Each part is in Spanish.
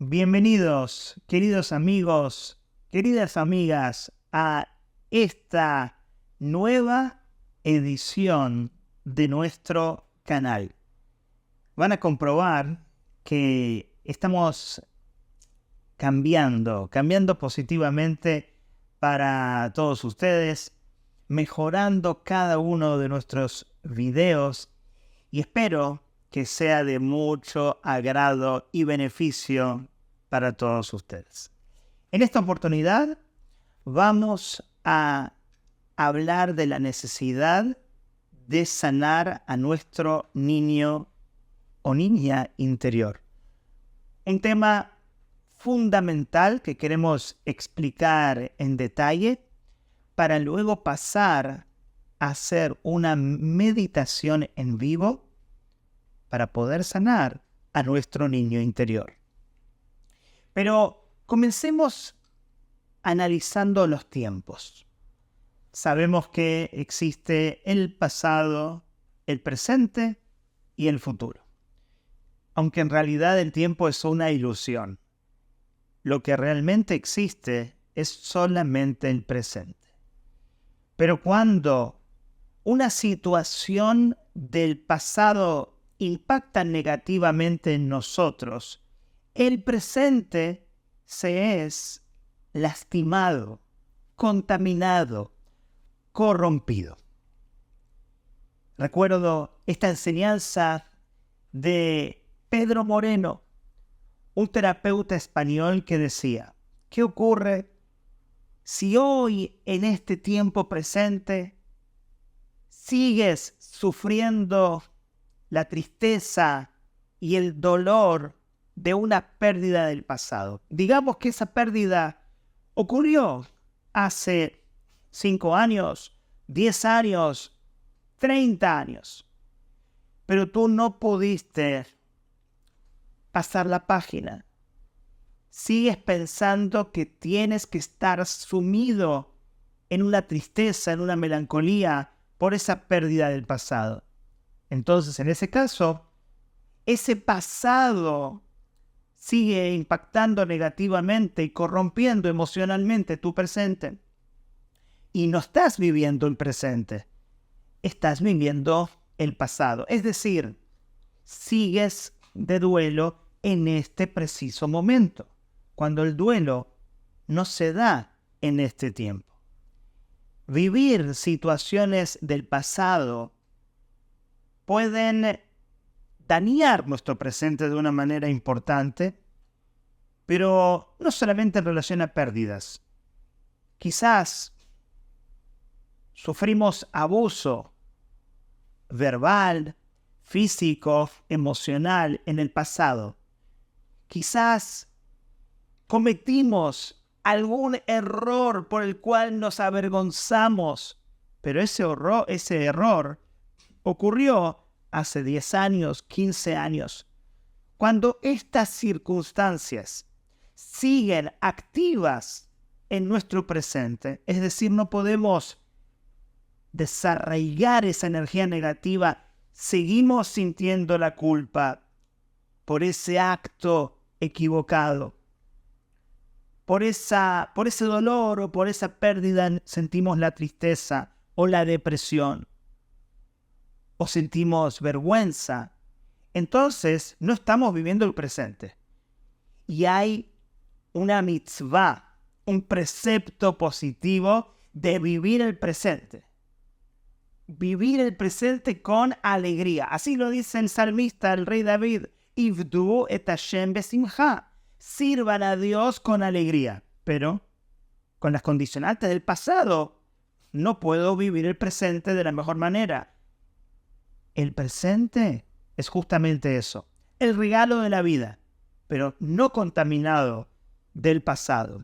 Bienvenidos, queridos amigos, queridas amigas, a esta nueva edición de nuestro canal. Van a comprobar que estamos cambiando positivamente para todos ustedes, mejorando cada uno de nuestros videos y espero que sea de mucho agrado y beneficio para todos ustedes. En esta oportunidad vamos a hablar de la necesidad de sanar a nuestro niño o niña interior. Un tema fundamental que queremos explicar en detalle para luego pasar a hacer una meditación en vivo para poder sanar a nuestro niño interior. Pero comencemos analizando los tiempos. Sabemos que existe el pasado, el presente y el futuro. Aunque en realidad el tiempo es una ilusión. Lo que realmente existe es solamente el presente. Pero cuando una situación del pasado impacta negativamente en nosotros, el presente se es lastimado, contaminado, corrompido. Recuerdo esta enseñanza de Pedro Moreno, un terapeuta español que decía: ¿qué ocurre si hoy, en este tiempo presente, sigues sufriendo la tristeza y el dolor de una pérdida del pasado? Digamos que esa pérdida ocurrió hace 5 años, 10 años, 30 años, pero tú no pudiste pasar la página. Sigues pensando que tienes que estar sumido en una tristeza, en una melancolía por esa pérdida del pasado. Entonces, en ese caso, ese pasado sigue impactando negativamente y corrompiendo emocionalmente tu presente. Y no estás viviendo el presente, estás viviendo el pasado. Es decir, sigues de duelo en este preciso momento, cuando el duelo no se da en este tiempo. Vivir situaciones del pasado pueden dañar nuestro presente de una manera importante, pero no solamente en relación a pérdidas. Quizás sufrimos abuso verbal, físico, emocional en el pasado. Quizás cometimos algún error por el cual nos avergonzamos, pero ese error ocurrió hace 10 años, 15 años. Cuando estas circunstancias siguen activas en nuestro presente, es decir, no podemos desarraigar esa energía negativa, seguimos sintiendo la culpa por ese acto equivocado. Por ese dolor o por esa pérdida sentimos la tristeza o la depresión. O sentimos vergüenza. Entonces no estamos viviendo el presente. Y hay una mitzvah, un precepto positivo de vivir el presente. Vivir el presente con alegría. Así lo dice el salmista, el rey David. Ivdu et Hashem besimcha. Sirvan a Dios con alegría. Pero con las condicionantes del pasado no puedo vivir el presente de la mejor manera. El presente es justamente eso, el regalo de la vida, pero no contaminado del pasado.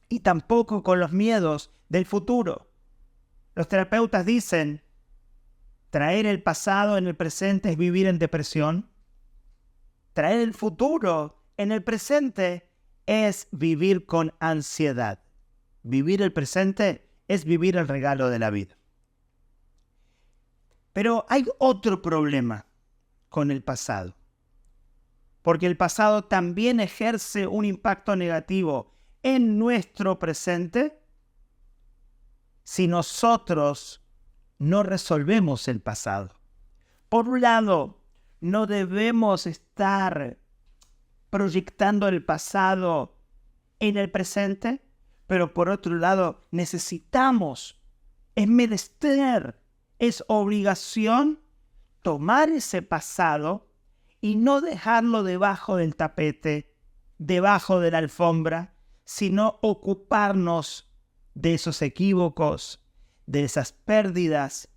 Y tampoco con los miedos del futuro. Los terapeutas dicen, traer el pasado en el presente es vivir en depresión. Traer el futuro en el presente es vivir con ansiedad. Vivir el presente es vivir el regalo de la vida. Pero hay otro problema con el pasado. porque el pasado también ejerce un impacto negativo en nuestro presente si nosotros no resolvemos el pasado. Por un lado, no debemos estar proyectando el pasado en el presente, pero por otro lado necesitamos, es menester, es obligación tomar ese pasado y no dejarlo debajo del tapete, debajo de la alfombra, sino ocuparnos de esos equívocos, de esas pérdidas,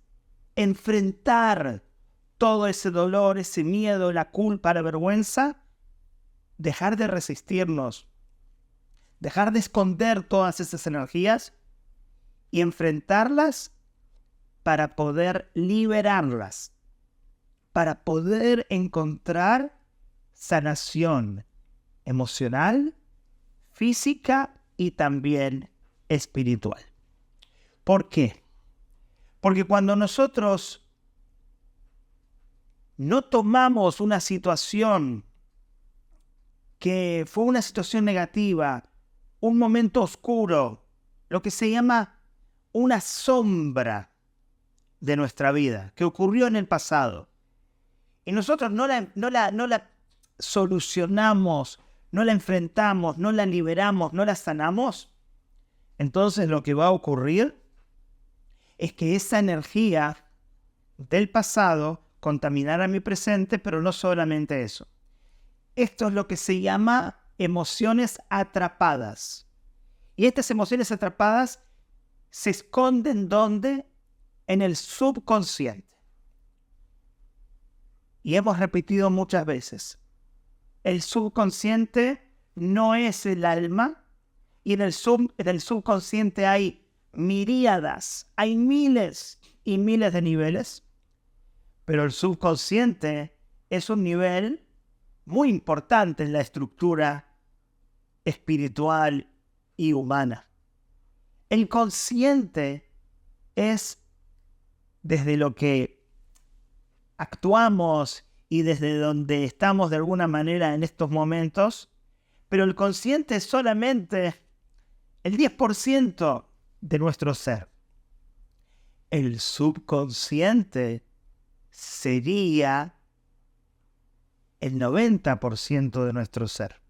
enfrentar todo ese dolor, ese miedo, la culpa, la vergüenza, dejar de resistirnos, dejar de esconder todas esas energías y enfrentarlas para poder liberarlas, para poder encontrar sanación emocional, física y también espiritual. ¿Por qué? Porque cuando nosotros no tomamos una situación que fue una situación negativa, un momento oscuro, lo que se llama una sombra de nuestra vida, que ocurrió en el pasado, y nosotros no la solucionamos, no la enfrentamos, no la liberamos, no la sanamos, entonces lo que va a ocurrir es que esa energía del pasado contaminará mi presente, pero no solamente eso. Esto es lo que se llama emociones atrapadas. Y estas emociones atrapadas se esconden ¿dónde? En el subconsciente. Y hemos repetido muchas veces, el subconsciente no es el alma, y en el subconsciente hay miríadas, hay miles y miles de niveles, pero el subconsciente es un nivel muy importante en la estructura espiritual y humana. El consciente es desde lo que actuamos y desde donde estamos de alguna manera en estos momentos, pero el consciente es solamente el 10% de nuestro ser. El subconsciente sería el 90% de nuestro ser.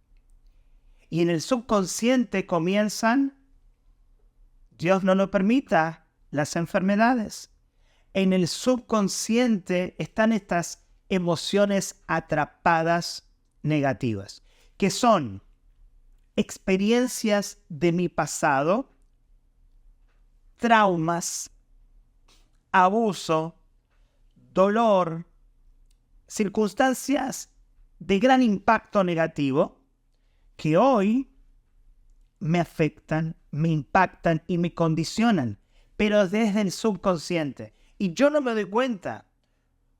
Y en el subconsciente comienzan, Dios no lo permita, las enfermedades. En el subconsciente están estas emociones atrapadas negativas, que son experiencias de mi pasado, traumas, abuso, dolor, circunstancias de gran impacto negativo que hoy me afectan, me impactan y me condicionan, pero desde el subconsciente. Y yo no me doy cuenta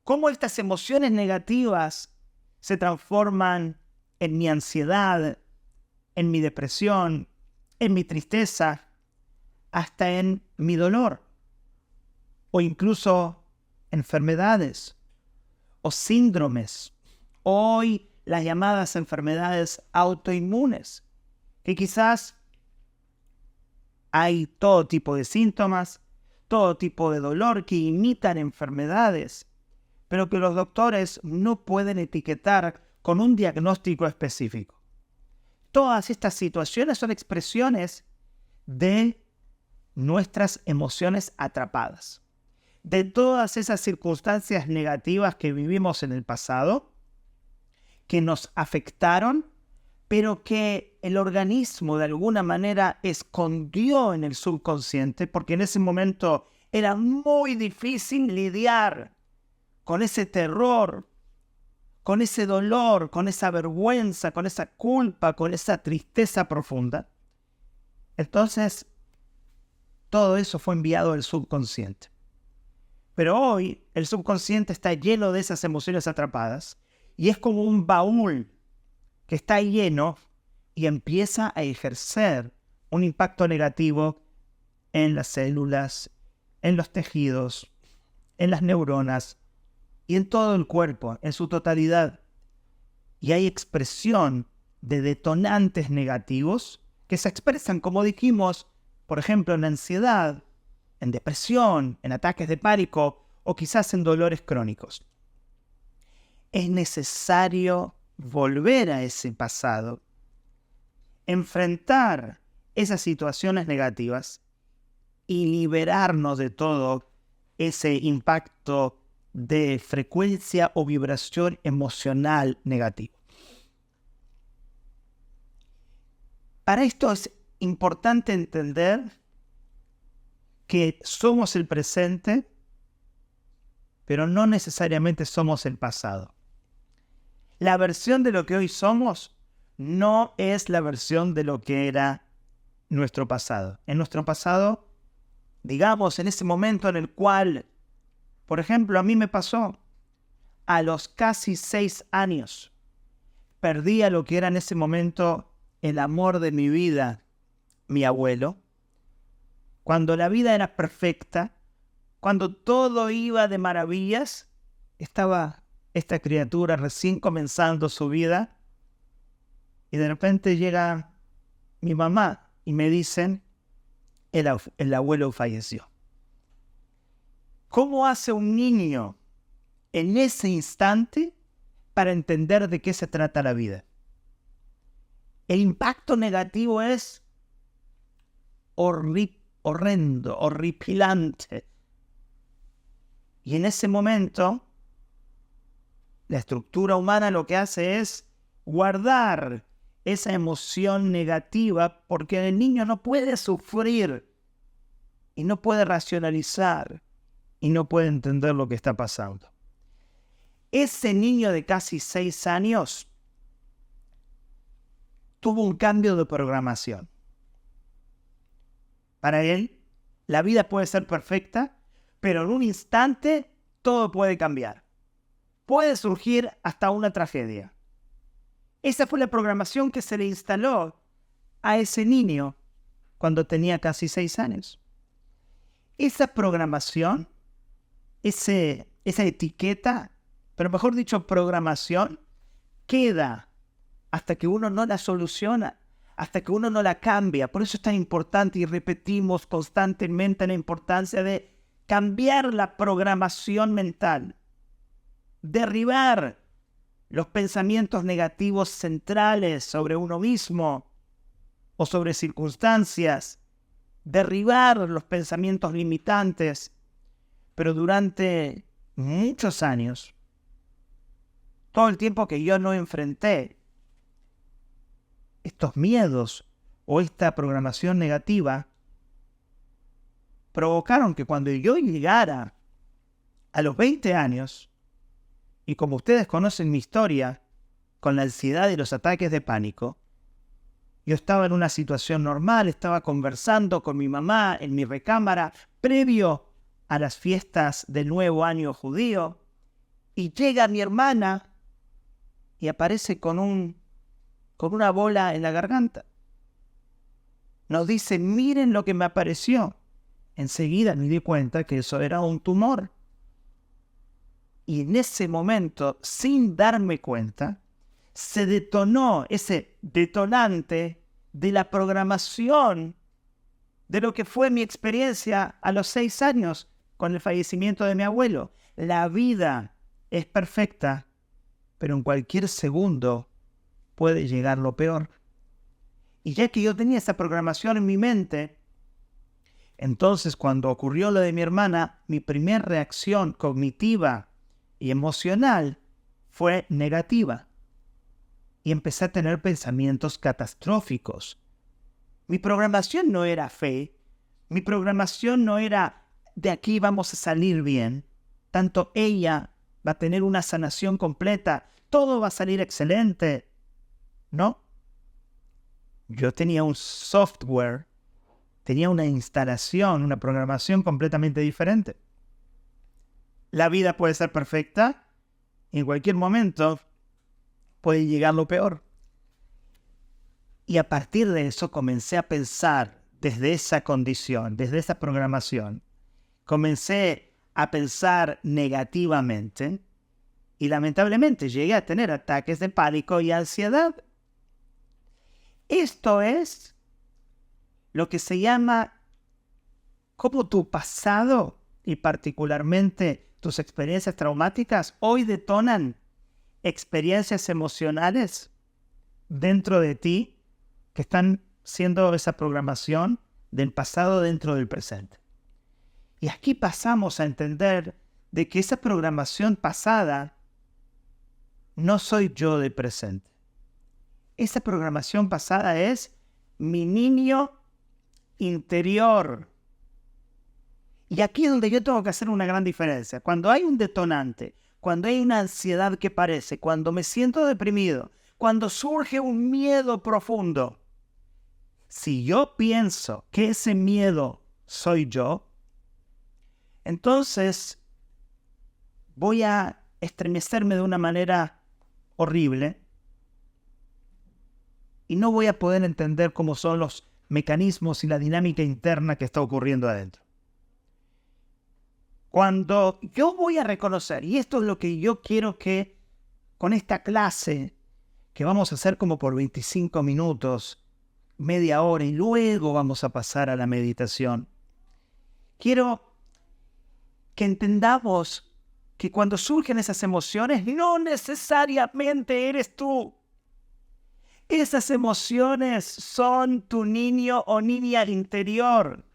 cómo estas emociones negativas se transforman en mi ansiedad, en mi depresión, en mi tristeza, hasta en mi dolor, o incluso enfermedades o síndromes. Hoy las llamadas enfermedades autoinmunes, que quizás hay todo tipo de síntomas, todo tipo de dolor que imitan enfermedades, pero que los doctores no pueden etiquetar con un diagnóstico específico. Todas estas situaciones son expresiones de nuestras emociones atrapadas, de todas esas circunstancias negativas que vivimos en el pasado, que nos afectaron, pero que el organismo de alguna manera escondió en el subconsciente, porque en ese momento era muy difícil lidiar con ese terror, con ese dolor, con esa vergüenza, con esa culpa, con esa tristeza profunda. Entonces, todo eso fue enviado al subconsciente. Pero hoy el subconsciente está lleno de esas emociones atrapadas y es como un baúl que está lleno y empieza a ejercer un impacto negativo en las células, en los tejidos, en las neuronas y en todo el cuerpo, en su totalidad. y hay expresión de detonantes negativos que se expresan, como dijimos, por ejemplo, en ansiedad, en depresión, en ataques de pánico o quizás en dolores crónicos. Es necesario volver a ese pasado, enfrentar esas situaciones negativas y liberarnos de todo ese impacto de frecuencia o vibración emocional negativa. Para esto es importante entender que somos el presente, pero no necesariamente somos el pasado. La versión de lo que hoy somos no es la versión de lo que era nuestro pasado. En nuestro pasado, digamos, en ese momento en el cual, por ejemplo, a mí me pasó, a los casi 6 años, perdí a lo que era en ese momento el amor de mi vida, mi abuelo. Cuando la vida era perfecta, cuando todo iba de maravillas, estaba esta criatura recién comenzando su vida y de repente llega mi mamá y me dicen, el abuelo falleció. ¿Cómo hace un niño en ese instante para entender de qué se trata la vida? El impacto negativo es horrendo, horripilante. Y en ese momento, la estructura humana lo que hace es guardar esa emoción negativa porque el niño no puede sufrir y no puede racionalizar y no puede entender lo que está pasando. Ese niño de casi 6 años tuvo un cambio de programación. Para él, la vida puede ser perfecta, pero en un instante todo puede cambiar. Puede surgir hasta una tragedia. Esa fue la programación que se le instaló a ese niño cuando tenía casi 6 años. Esa programación, esa etiqueta, pero mejor dicho, programación, queda hasta que uno no la soluciona, hasta que uno no la cambia. Por eso es tan importante y repetimos constantemente la importancia de cambiar la programación mental, derribar los pensamientos negativos centrales sobre uno mismo o sobre circunstancias, derribar los pensamientos limitantes. Pero durante muchos años, todo el tiempo que yo no enfrenté estos miedos o esta programación negativa, provocaron que cuando yo llegara a los 20 años, y como ustedes conocen mi historia, con la ansiedad y los ataques de pánico, yo estaba en una situación normal, estaba conversando con mi mamá en mi recámara, previo a las fiestas del nuevo año judío, y llega mi hermana y aparece con una bola en la garganta. Nos dice, miren lo que me apareció. Enseguida me di cuenta que eso era un tumor. Y en ese momento, sin darme cuenta, se detonó ese detonante de la programación de lo que fue mi experiencia a los 6 años con el fallecimiento de mi abuelo. La vida es perfecta, pero en cualquier segundo puede llegar lo peor. Y ya que yo tenía esa programación en mi mente, entonces cuando ocurrió lo de mi hermana, mi primera reacción cognitiva y emocional fue negativa. Y empecé a tener pensamientos catastróficos. Mi programación no era fe, mi programación no era de aquí vamos a salir bien, tanto ella va a tener una sanación completa, todo va a salir excelente. No. Yo tenía un software, tenía una instalación, una programación completamente diferente. La vida puede ser perfecta, en cualquier momento puede llegar lo peor. Y a partir de eso comencé a pensar desde esa condición, desde esa programación. Comencé a pensar negativamente y lamentablemente llegué a tener ataques de pánico y ansiedad. Esto es lo que se llama cómo tu pasado y particularmente tus experiencias traumáticas hoy detonan experiencias emocionales dentro de ti que están siendo esa programación del pasado dentro del presente. Y aquí pasamos a entender de que esa programación pasada no soy yo del presente. Esa programación pasada es mi niño interior. Y aquí es donde yo tengo que hacer una gran diferencia. Cuando hay un detonante, cuando hay una ansiedad que aparece, cuando me siento deprimido, cuando surge un miedo profundo, si yo pienso que ese miedo soy yo, entonces voy a estremecerme de una manera horrible y no voy a poder entender cómo son los mecanismos y la dinámica interna que está ocurriendo adentro. Cuando yo voy a reconocer, y esto es lo que yo quiero que con esta clase, que vamos a hacer como por 25 minutos, media hora, y luego vamos a pasar a la meditación, quiero que entendamos que cuando surgen esas emociones, no necesariamente eres tú. Esas emociones son tu niño o niña interior.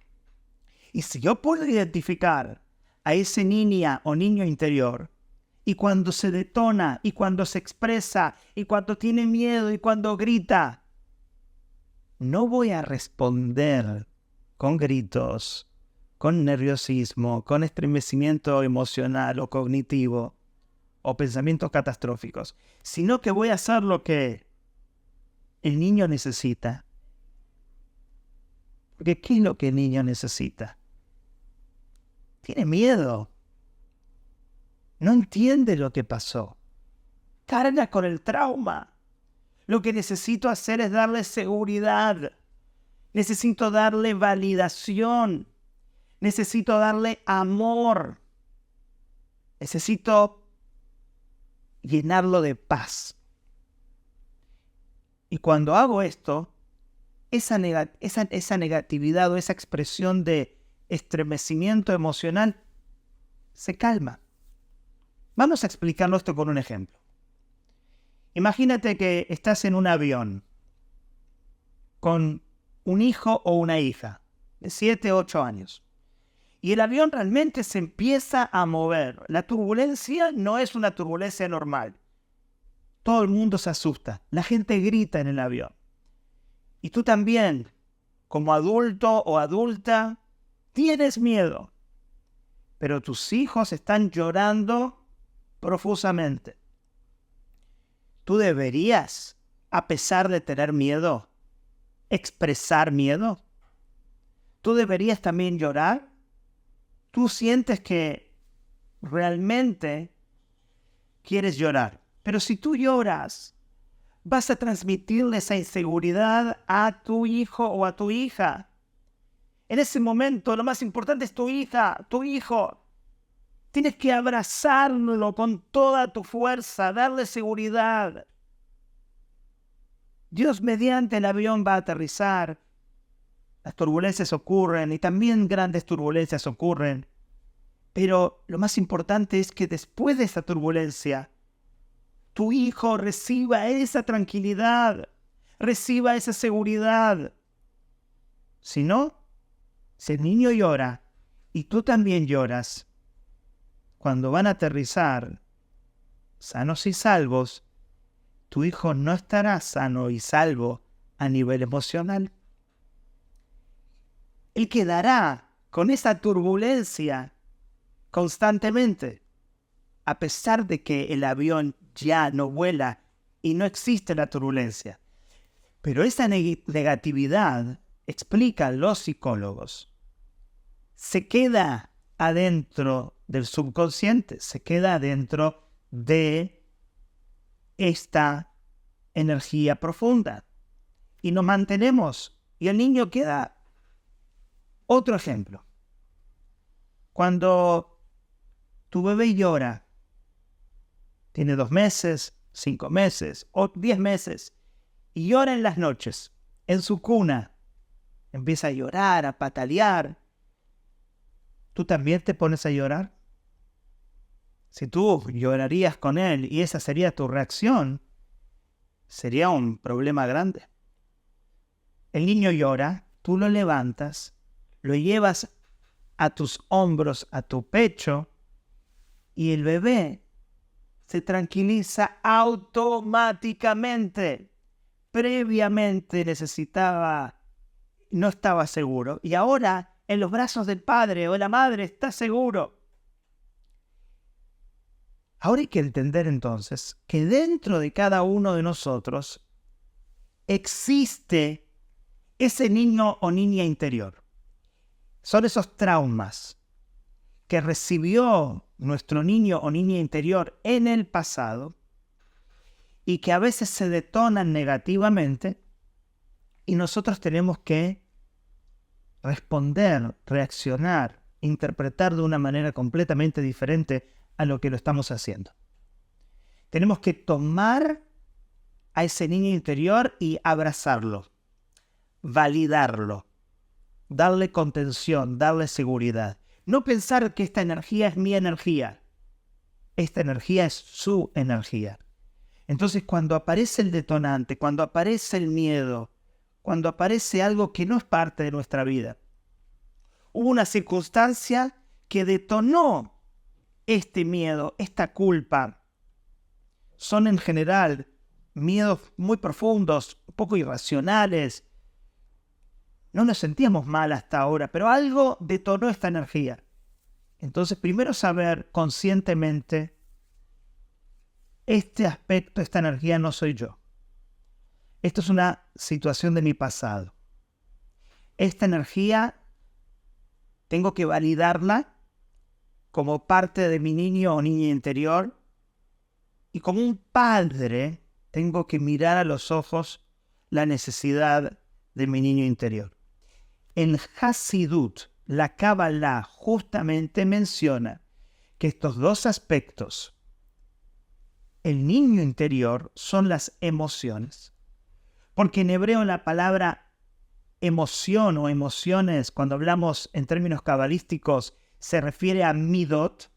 Y si yo puedo identificar a ese niña o niño interior, y cuando se detona, y cuando se expresa, y cuando tiene miedo, y cuando grita, no voy a responder con gritos, con nerviosismo, con estremecimiento emocional o cognitivo, o pensamientos catastróficos, sino que voy a hacer lo que el niño necesita. Porque ¿qué es lo que el niño necesita? Tiene miedo. No entiende lo que pasó. Carga con el trauma. Lo que necesito hacer es darle seguridad. Necesito darle validación. Necesito darle amor. Necesito llenarlo de paz. Y cuando hago esto, esa negatividad o esa expresión de estremecimiento emocional se calma. Vamos a explicarlo esto con un ejemplo. Imagínate que estás en un avión con un hijo o una hija de 7 o 8 años. Y el avión realmente se empieza a mover. La turbulencia no es una turbulencia normal. Todo el mundo se asusta. La gente grita en el avión. Y tú también, como adulto o adulta, tienes miedo. Pero tus hijos están llorando profusamente. Tú deberías, a pesar de tener miedo, expresar miedo. Tú deberías también llorar. Tú sientes que realmente quieres llorar. Pero si tú lloras, vas a transmitirle esa inseguridad a tu hijo o a tu hija. En ese momento, lo más importante es tu hija, tu hijo. Tienes que abrazarlo con toda tu fuerza, darle seguridad. Dios mediante el avión va a aterrizar. Las turbulencias ocurren y también grandes turbulencias ocurren. Pero lo más importante es que después de esa turbulencia, tu hijo reciba esa tranquilidad, reciba esa seguridad. Si no, si el niño llora y tú también lloras, cuando van a aterrizar sanos y salvos, tu hijo no estará sano y salvo a nivel emocional. Él quedará con esa turbulencia constantemente, a pesar de que el avión ya no vuela y no existe la turbulencia. Pero esa negatividad, explican los psicólogos, se queda adentro del subconsciente, se queda adentro de esta energía profunda. Y nos mantenemos. Y el niño queda. Otro ejemplo. Cuando tu bebé llora, tiene 2 meses, 5 meses o 10 meses y llora en las noches, en su cuna, empieza a llorar, a patalear, ¿tú también te pones a llorar? Si tú llorarías con él y esa sería tu reacción, sería un problema grande. El niño llora, tú lo levantas, lo llevas a tus hombros, a tu pecho, y el bebé se tranquiliza automáticamente. Previamente no estaba seguro, y ahora en los brazos del padre o la madre está seguro. Ahora hay que entender entonces que dentro de cada uno de nosotros existe ese niño o niña interior. Son esos traumas que recibió nuestro niño o niña interior en el pasado y que a veces se detonan negativamente y nosotros tenemos que responder, reaccionar, interpretar de una manera completamente diferente a lo que lo estamos haciendo. Tenemos que tomar a ese niño interior y abrazarlo, validarlo, darle contención, darle seguridad. No pensar que esta energía es mi energía. Esta energía es su energía. Entonces, cuando aparece el detonante, cuando aparece el miedo, cuando aparece algo que no es parte de nuestra vida, hubo una circunstancia que detonó este miedo, esta culpa. Son en general miedos muy profundos, un poco irracionales. No nos sentíamos mal hasta ahora, pero algo detonó esta energía. Entonces, primero saber conscientemente, este aspecto, esta energía no soy yo. Esto es una situación de mi pasado. Esta energía tengo que validarla como parte de mi niño o niña interior, y como un padre tengo que mirar a los ojos la necesidad de mi niño interior. En Hasidut, la Kabbalah justamente menciona que estos dos aspectos, el niño interior, son las emociones. Porque en hebreo la palabra emoción o emociones, cuando hablamos en términos cabalísticos, se refiere a midot.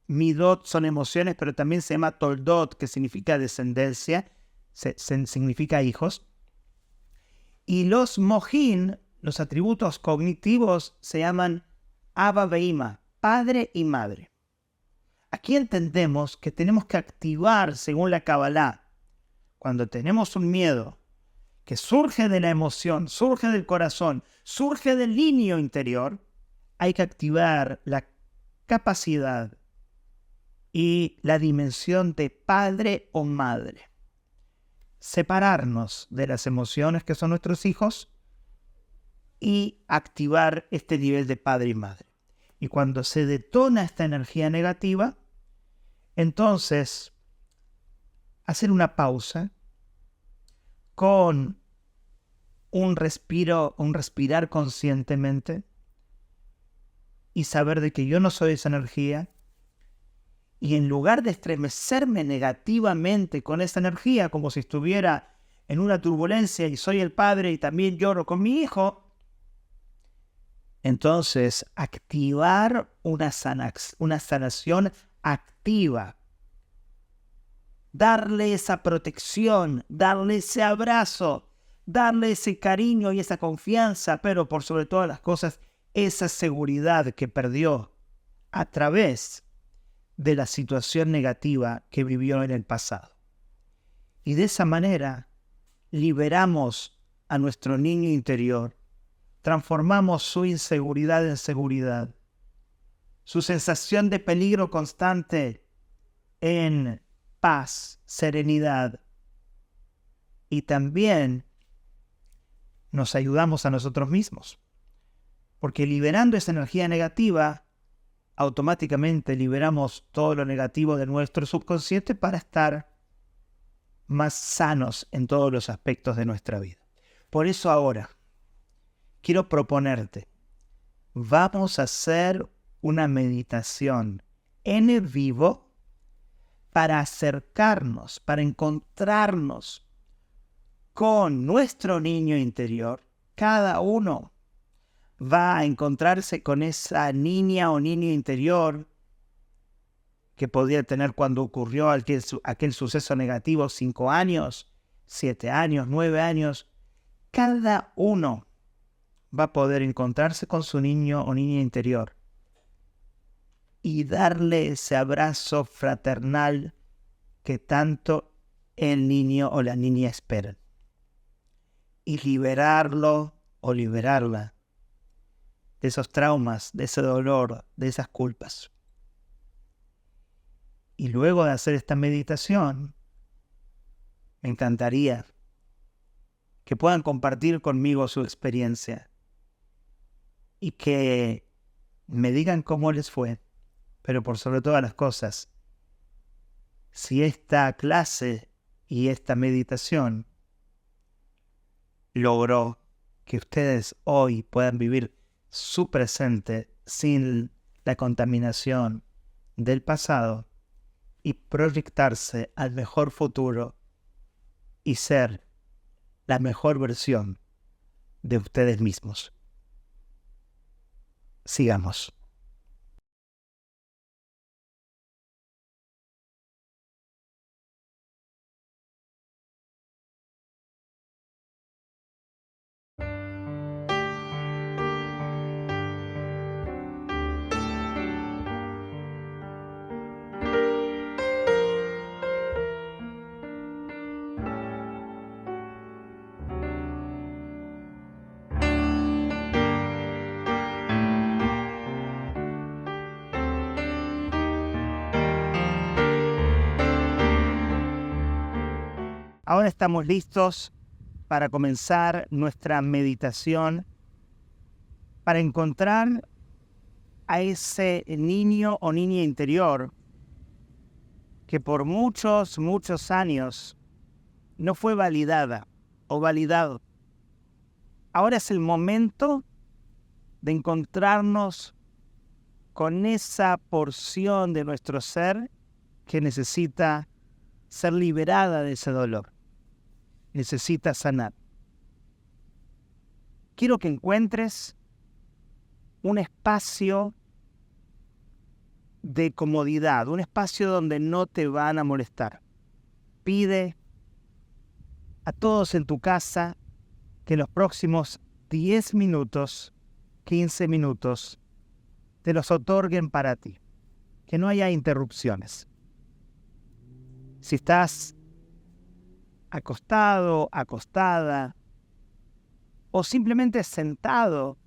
Midot son emociones, pero también se llama toldot, que significa descendencia, significa hijos. Y los mojín, los atributos cognitivos, se llaman Abba veima, padre y madre. Aquí entendemos que tenemos que activar, según la Kabbalah, cuando tenemos un miedo que surge de la emoción, surge del corazón, surge del niño interior, hay que activar la capacidad y la dimensión de padre o madre. Separarnos de las emociones que son nuestros hijos y activar este nivel de padre y madre. Y cuando se detona esta energía negativa, entonces hacer una pausa con un respirar conscientemente y saber de que yo no soy esa energía, y en lugar de estremecerme negativamente con esa energía como si estuviera en una turbulencia y soy el padre y también lloro con mi hijo, entonces activar una sanación activa, darle esa protección, darle ese abrazo, darle ese cariño y esa confianza, pero por sobre todas las cosas, esa seguridad que perdió a través de la situación negativa que vivió en el pasado. Y de esa manera liberamos a nuestro niño interior, transformamos su inseguridad en seguridad, su sensación de peligro constante en paz, serenidad, y también nos ayudamos a nosotros mismos, porque liberando esa energía negativa, automáticamente liberamos todo lo negativo de nuestro subconsciente para estar más sanos en todos los aspectos de nuestra vida. Por eso ahora quiero proponerte, vamos a hacer una meditación en el vivo para acercarnos, para encontrarnos con nuestro niño interior. Cada uno va a encontrarse con esa niña o niño interior que podía tener cuando ocurrió aquel suceso negativo, 5 años, 7 años, 9 años. Cada uno va a poder encontrarse con su niño o niña interior y darle ese abrazo fraternal que tanto el niño o la niña esperan. Y liberarlo o liberarla de esos traumas, de ese dolor, de esas culpas. Y luego de hacer esta meditación, me encantaría que puedan compartir conmigo su experiencia y que me digan cómo les fue, pero por sobre todas las cosas, si esta clase y esta meditación logró que ustedes hoy puedan vivir su presente sin la contaminación del pasado y proyectarse al mejor futuro y ser la mejor versión de ustedes mismos. Sigamos. Ahora estamos listos para comenzar nuestra meditación, para encontrar a ese niño o niña interior que por muchos, muchos años no fue validada o validado. Ahora es el momento de encontrarnos con esa porción de nuestro ser que necesita ser liberada de ese dolor. Necesita sanar. Quiero que encuentres un espacio de comodidad, un espacio donde no te van a molestar. Pide a todos en tu casa que los próximos 10 minutos, 15 minutos, te los otorguen para ti. Que no haya interrupciones. Si estás acostado, acostada, o simplemente sentado,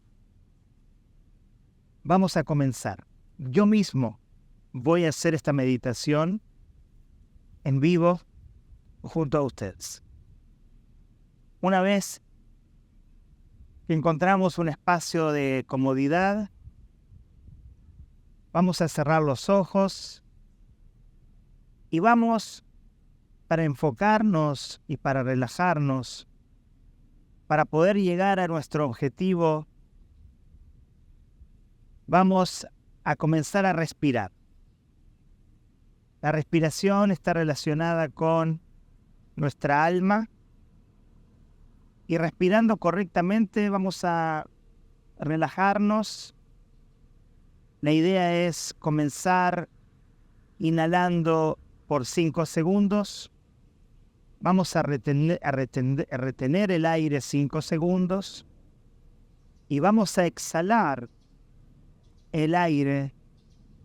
vamos a comenzar. Yo mismo voy a hacer esta meditación en vivo junto a ustedes. Una vez que encontramos un espacio de comodidad, vamos a cerrar los ojos y vamos, para enfocarnos y para relajarnos, para poder llegar a nuestro objetivo, vamos a comenzar a respirar. La respiración está relacionada con nuestra alma y respirando correctamente vamos a relajarnos. La idea es comenzar inhalando por 5 segundos. Vamos a retener el aire 5 segundos y vamos a exhalar el aire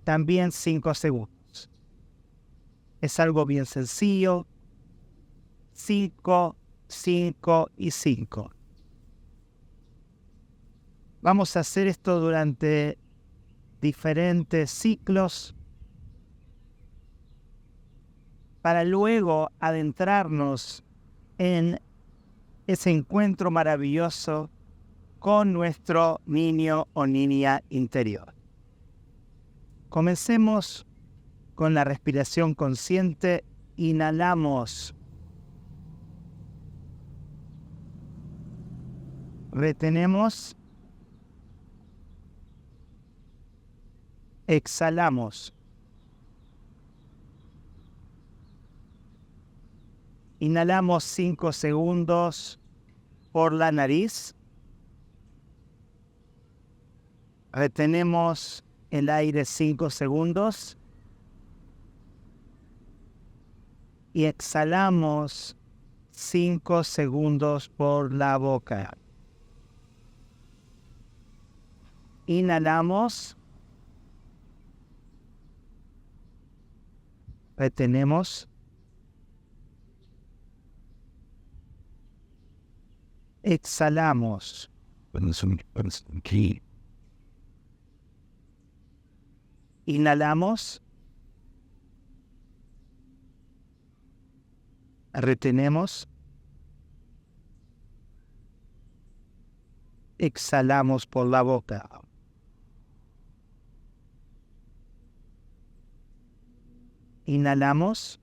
también 5 segundos. Es algo bien sencillo. 5, 5 y 5. Vamos a hacer esto durante diferentes ciclos para luego adentrarnos en ese encuentro maravilloso con nuestro niño o niña interior. Comencemos con la respiración consciente. Inhalamos. Retenemos. Exhalamos. Inhalamos 5 segundos por la nariz. Retenemos el aire 5 segundos. Y exhalamos 5 segundos por la boca. Inhalamos. Retenemos. Exhalamos. Inhalamos. Retenemos. Exhalamos por la boca. Inhalamos.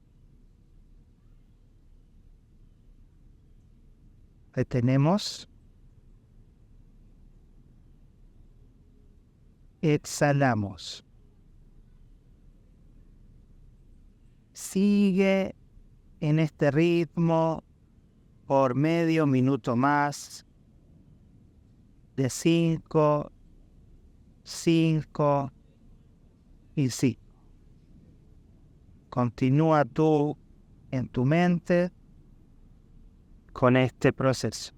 Retenemos. Exhalamos. Sigue en este ritmo por medio minuto más. De 5, 5 y 5. Continúa tú en tu mente con este proceso.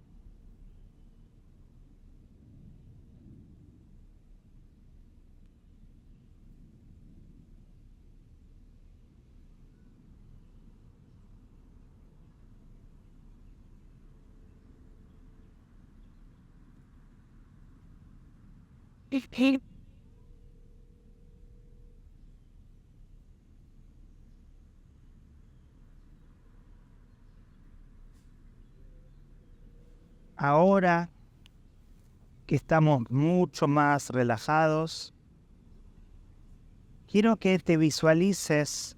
Ahora que estamos mucho más relajados, quiero que te visualices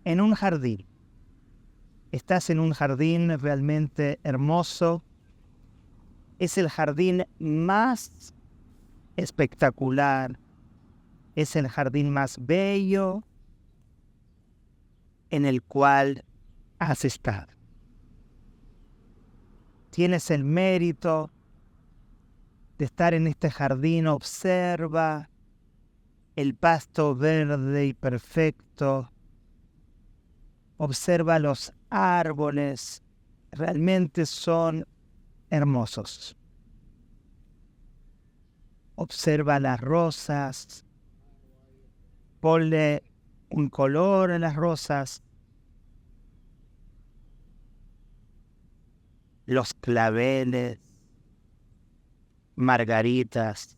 en un jardín. Estás en un jardín realmente hermoso. Es el jardín más espectacular. Es el jardín más bello en el cual has estado. Tienes el mérito de estar en este jardín. Observa el pasto verde y perfecto. Observa los árboles. Realmente son hermosos. Observa las rosas. Ponle un color a las rosas. Los claveles, margaritas.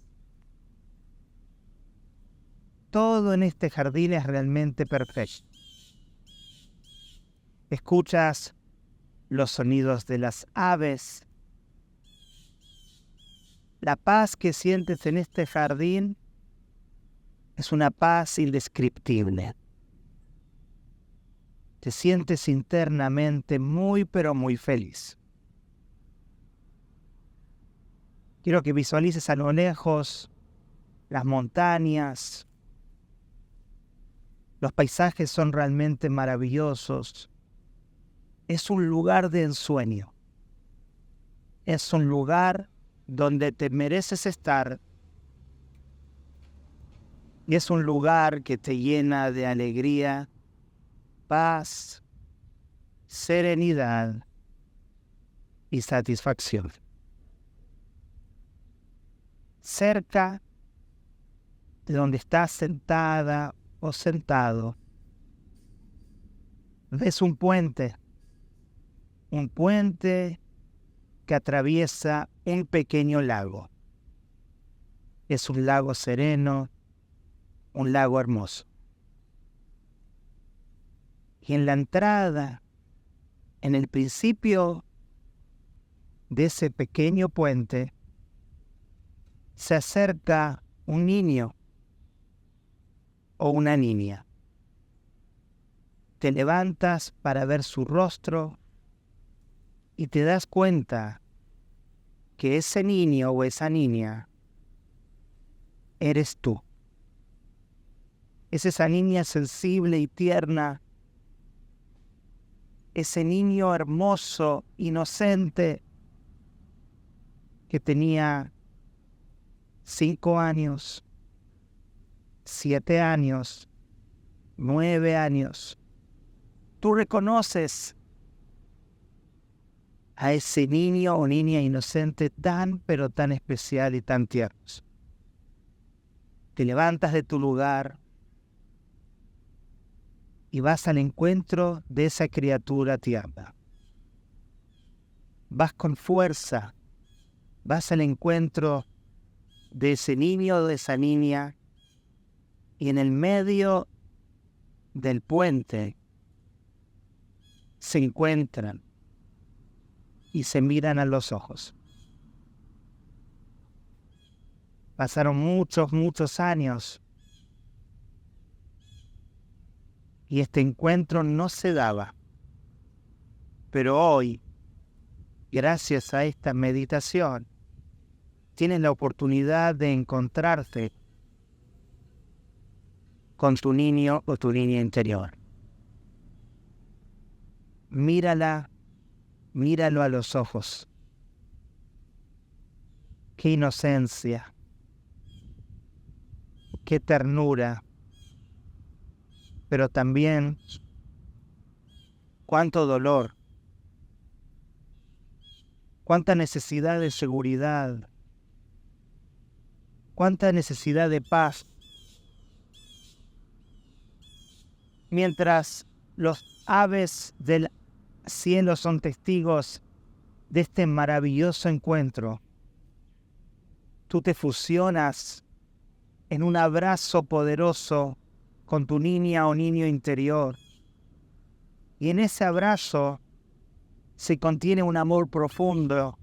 Todo en este jardín es realmente perfecto. Escuchas los sonidos de las aves. La paz que sientes en este jardín es una paz indescriptible. Te sientes internamente muy, pero muy feliz. Quiero que visualices a lo lejos las montañas. Los paisajes son realmente maravillosos. Es un lugar de ensueño. Es un lugar donde te mereces estar. Y es un lugar que te llena de alegría, paz, serenidad y satisfacción. Cerca de donde estás sentada o sentado, ves un puente que atraviesa un pequeño lago. Es un lago sereno, un lago hermoso. Y en la entrada, en el principio de ese pequeño puente, se acerca un niño o una niña. Te levantas para ver su rostro y te das cuenta que ese niño o esa niña eres tú. Es esa niña sensible y tierna ese niño hermoso, inocente, que tenía 5 años, 7 años, 9 años. Tú reconoces a ese niño o niña inocente tan, pero tan especial y tan tiernos. Te levantas de tu lugar y vas al encuentro de esa criatura tierna. Vas con fuerza, vas al encuentro de ese niño o de esa niña, y en el medio del puente se encuentran y se miran a los ojos. Pasaron muchos años y este encuentro no se daba. Pero hoy, gracias a esta meditación, tienes la oportunidad de encontrarte con tu niño o tu niña interior. Míralo a los ojos. Qué inocencia, qué ternura, pero también cuánto dolor, cuánta necesidad de seguridad, cuánta necesidad de paz. Mientras los aves del cielo son testigos de este maravilloso encuentro, tú te fusionas en un abrazo poderoso con tu niña o niño interior. Y en ese abrazo se contiene un amor profundo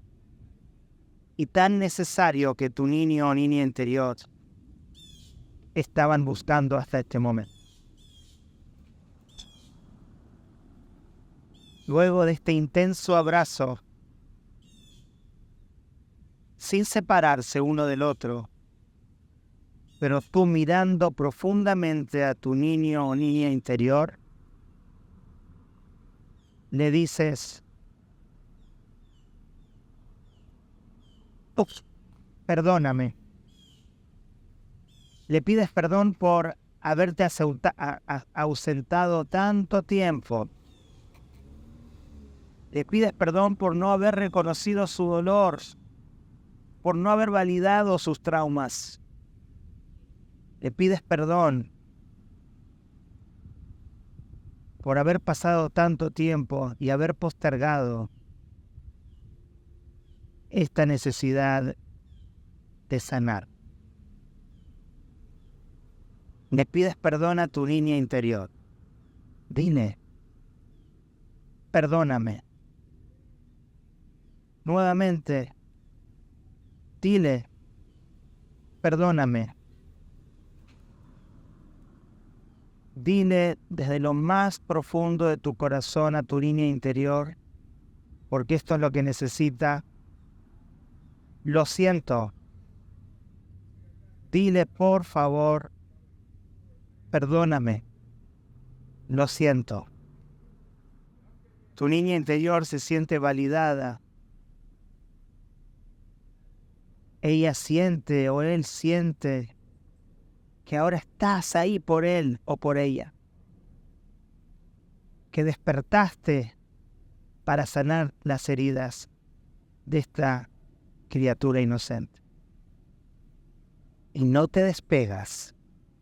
y tan necesario que tu niño o niña interior estaban buscando hasta este momento. Luego de este intenso abrazo, sin separarse uno del otro, pero tú mirando profundamente a tu niño o niña interior, le dices, perdóname. Le pides perdón por haberte ausentado tanto tiempo. Le pides perdón por no haber reconocido su dolor, por no haber validado sus traumas. Le pides perdón por haber pasado tanto tiempo y haber postergado esta necesidad de sanar. Le pides perdón a tu niña interior. Dile, perdóname. Nuevamente, dile, perdóname. Dile desde lo más profundo de tu corazón a tu niña interior, porque esto es lo que necesita. Lo siento. Dile, por favor, perdóname. Lo siento. Tu niña interior se siente validada. Ella siente o él siente que ahora estás ahí por él o por ella. Que despertaste para sanar las heridas de esta criatura inocente. Y no te despegas.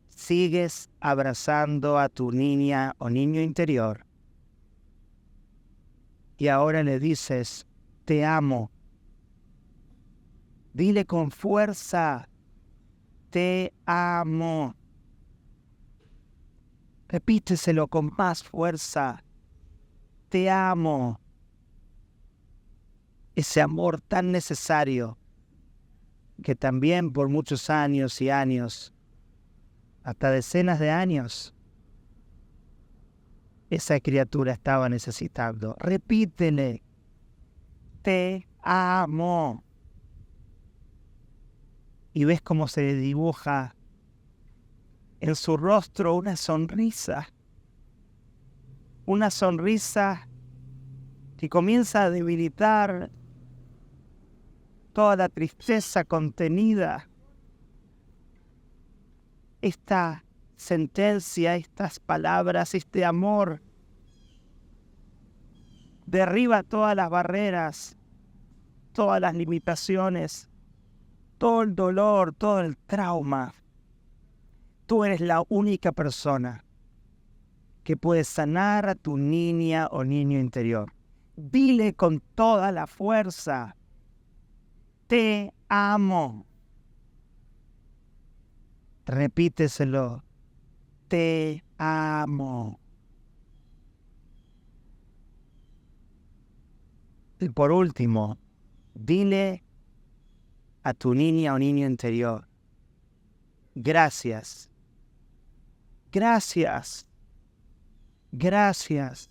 Sigues abrazando a tu niña o niño interior. Y ahora le dices, te amo. Dile con fuerza, te amo. Repíteselo con más fuerza, te amo. Ese amor tan necesario que también por muchos años y años, hasta decenas de años, esa criatura estaba necesitando. Repítele, te amo. Y ves cómo se le dibuja en su rostro una sonrisa que comienza a debilitar toda la tristeza contenida. Esta sentencia, estas palabras, este amor, derriba todas las barreras, todas las limitaciones, todo el dolor, todo el trauma. Tú eres la única persona que puede sanar a tu niña o niño interior. Dile con toda la fuerza: te amo. Repíteselo: te amo. Y por último, dile a tu niña o niño interior: gracias. Gracias. Gracias.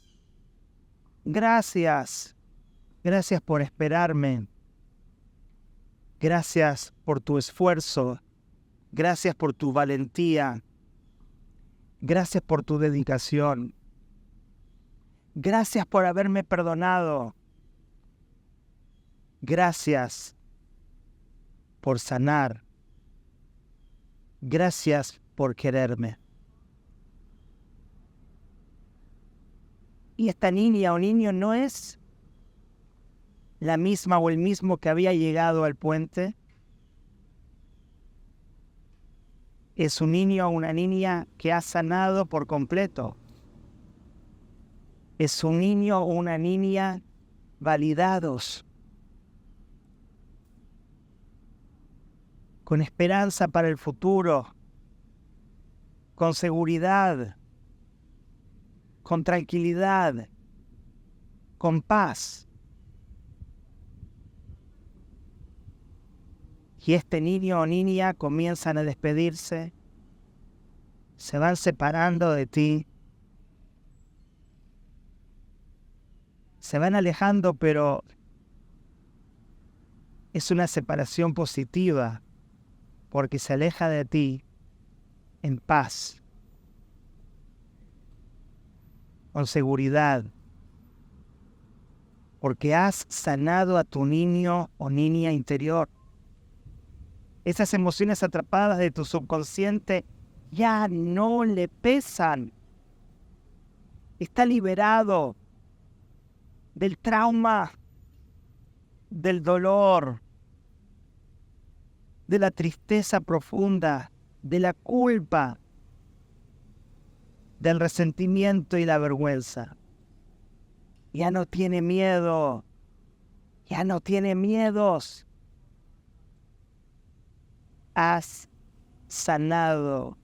Gracias. Gracias por esperarme. Gracias por tu esfuerzo. Gracias por tu valentía. Gracias por tu dedicación. Gracias por haberme perdonado. Gracias por sanar. Gracias por quererme. Y esta niña o niño no es la misma o el mismo que había llegado al puente. Es un niño o una niña que ha sanado por completo. Es un niño o una niña validados, con esperanza para el futuro, con seguridad, con tranquilidad, con paz. Y este niño o niña comienzan a despedirse, se van separando de ti, se van alejando, pero es una separación positiva, porque se aleja de ti en paz, con seguridad, porque has sanado a tu niño o niña interior. Esas emociones atrapadas de tu subconsciente ya no le pesan. Está liberado del trauma, del dolor, de la tristeza profunda, de la culpa, del resentimiento y la vergüenza. Ya no tiene miedo, ya no tiene miedos. Has sanado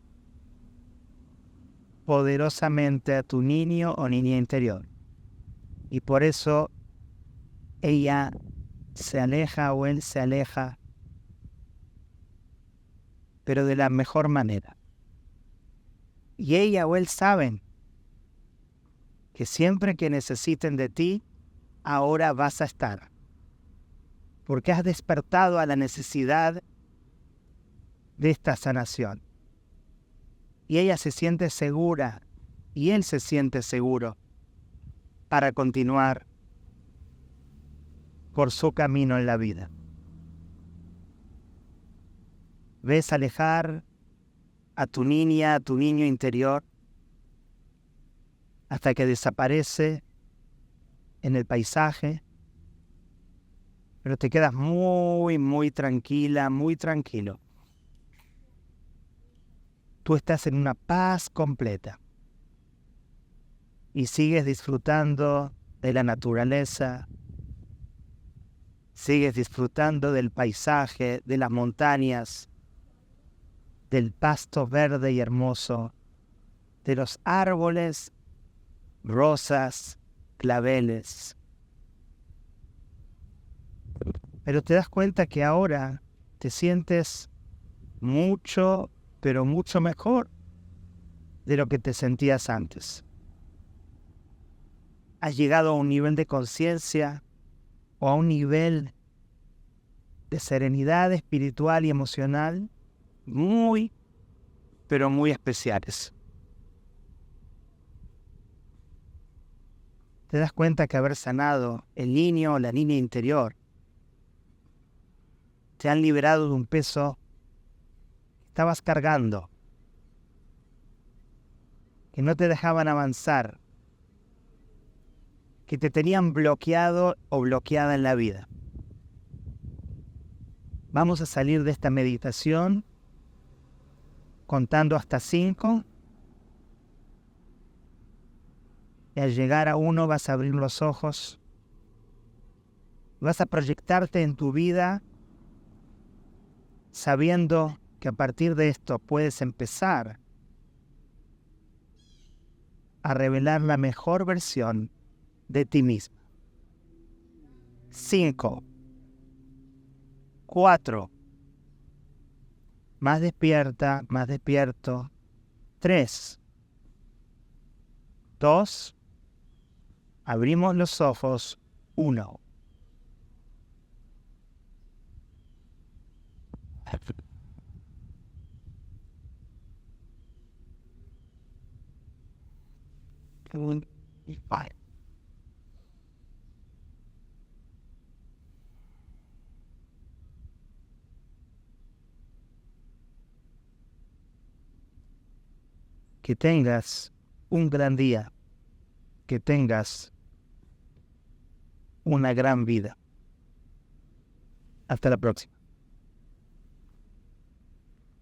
poderosamente a tu niño o niña interior. Y por eso ella se aleja o él se aleja, pero de la mejor manera. Y ella o él saben que siempre que necesiten de ti, ahora vas a estar. Porque has despertado a la necesidad de esta sanación. Y ella se siente segura, y él se siente seguro para continuar por su camino en la vida. ¿Ves alejar a tu niña, a tu niño interior, hasta que desaparece en el paisaje? Pero te quedas muy, muy tranquila, muy tranquilo. Tú estás en una paz completa y sigues disfrutando de la naturaleza, sigues disfrutando del paisaje, de las montañas, del pasto verde y hermoso, de los árboles, rosas, claveles. Pero te das cuenta que ahora te sientes mucho, pero mucho mejor de lo que te sentías antes. Has llegado a un nivel de conciencia o a un nivel de serenidad espiritual y emocional muy, pero muy especiales. te das cuenta que haber sanado el niño o la niña interior te han liberado de un peso que estabas cargando, que no te dejaban avanzar, que te tenían bloqueado o bloqueada en la vida. Vamos a salir de esta meditación contando hasta 5. Y al llegar a 1 vas a abrir los ojos. Vas a proyectarte en tu vida sabiendo que a partir de esto puedes empezar a revelar la mejor versión de ti mismo. 5, 4, más despierta, más despierto. 3, 2, abrimos los ojos. 1. Que tengas un gran día, que tengas una gran vida. Hasta la próxima.